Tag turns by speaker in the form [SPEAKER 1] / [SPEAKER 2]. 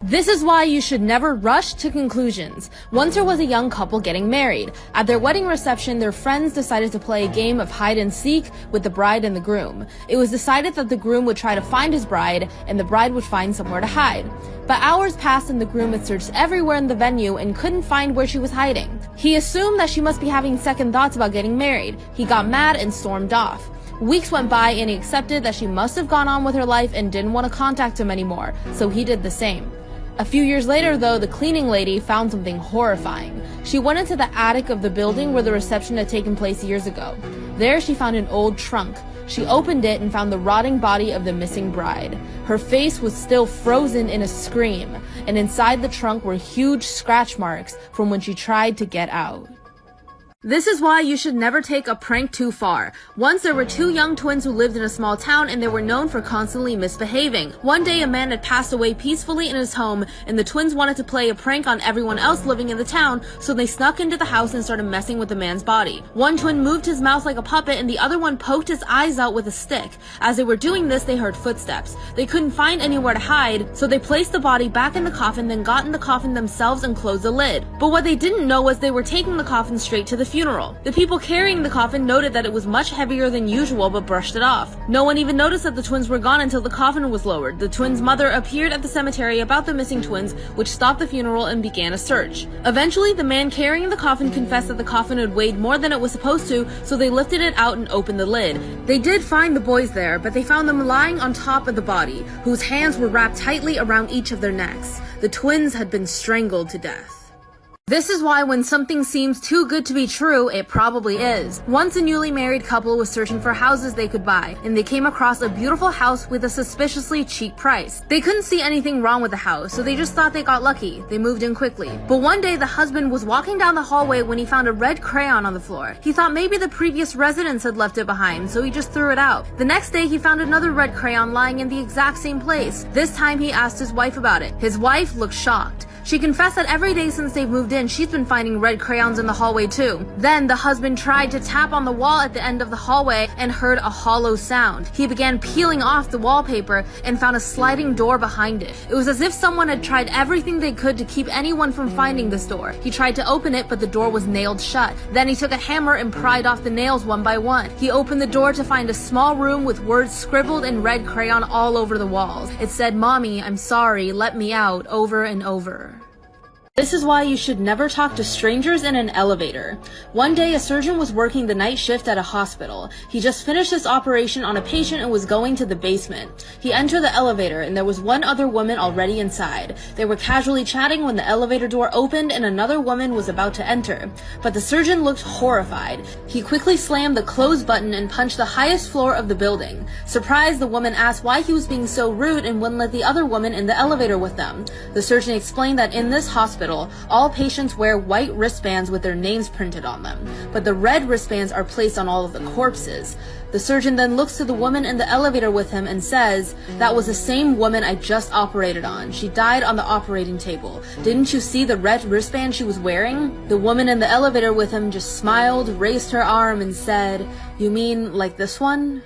[SPEAKER 1] This is why you should never rush to conclusions. Once there was a young couple getting married. At their wedding reception, their friends decided to play a game of hide and seek with the bride and the groom. It was decided that the groom would try to find his bride and the bride would find somewhere to hide. But hours passed and the groom had searched everywhere in the venue and couldn't find where she was hiding. He assumed that she must be having second thoughts about getting married. He got mad and stormed off. Weeks went by and he accepted that she must have gone on with her life and didn't want to contact him anymore, so he did the same. A few years later, though, the cleaning lady found something horrifying. She went into the attic of the building where the reception had taken place years ago. There, she found an old trunk. She opened it and found the rotting body of the missing bride. Her face was still frozen in a scream, and inside the trunk were huge scratch marks from when she tried to get out. This is why you should never take a prank too far. Once there were two young twins who lived in a small town and they were known for constantly misbehaving. One day a man had passed away peacefully in his home and the twins wanted to play a prank on everyone else living in the town, so they snuck into the house and started messing with the man's body. One twin moved his mouth like a puppet and the other one poked his eyes out with a stick. As they were doing this, they heard footsteps. They couldn't find anywhere to hide, so they placed the body back in the coffin, then got in the coffin themselves and closed the lid. But what they didn't know was they were taking the coffin straight to the funeral. The people carrying the coffin noted that it was much heavier than usual but brushed it off. No one even noticed that the twins were gone until the coffin was lowered. The twins' mother appeared at the cemetery about the missing twins, which stopped the funeral and began a search. Eventually, the man carrying the coffin confessed that the coffin had weighed more than it was supposed to, so they lifted it out and opened the lid. They did find the boys there, but they found them lying on top of the body, whose hands were wrapped tightly around each of their necks. The twins had been strangled to death. This is why when something seems too good to be true, it probably is. Once a newly married couple was searching for houses they could buy, and they came across a beautiful house with a suspiciously cheap price. They couldn't see anything wrong with the house, so they just thought they got lucky. They moved in quickly. But one day the husband was walking down the hallway when he found a red crayon on the floor. He thought maybe the previous residents had left it behind, so he just threw it out. The next day he found another red crayon lying in the exact same place. This time he asked his wife about it. His wife looked shocked. She confessed that every day since they've moved in, she's been finding red crayons in the hallway too. Then the husband tried to tap on the wall at the end of the hallway and heard a hollow sound. He began peeling off the wallpaper and found a sliding door behind it. It was as if someone had tried everything they could to keep anyone from finding this door. He tried to open it, but the door was nailed shut. Then he took a hammer and pried off the nails one by one. He opened the door to find a small room with words scribbled in red crayon all over the walls. It said, "Mommy, I'm sorry, let me out," over and over. This is why you should never talk to strangers in an elevator. One day, a surgeon was working the night shift at a hospital. He just finished this operation on a patient and was going to the basement. He entered the elevator and there was one other woman already inside. They were casually chatting when the elevator door opened and another woman was about to enter. But the surgeon looked horrified. He quickly slammed the close button and punched the highest floor of the building. Surprised, the woman asked why he was being so rude and wouldn't let the other woman in the elevator with them. The surgeon explained that in this hospital, all patients wear white wristbands with their names printed on them, but the red wristbands are placed on all of the corpses. The surgeon then looks to the woman in the elevator with him and says, "That was the same woman I just operated on. She died on the operating table. Didn't you see the red wristband she was wearing?" The woman in the elevator with him just smiled, raised her arm, and said, "You mean like this one?"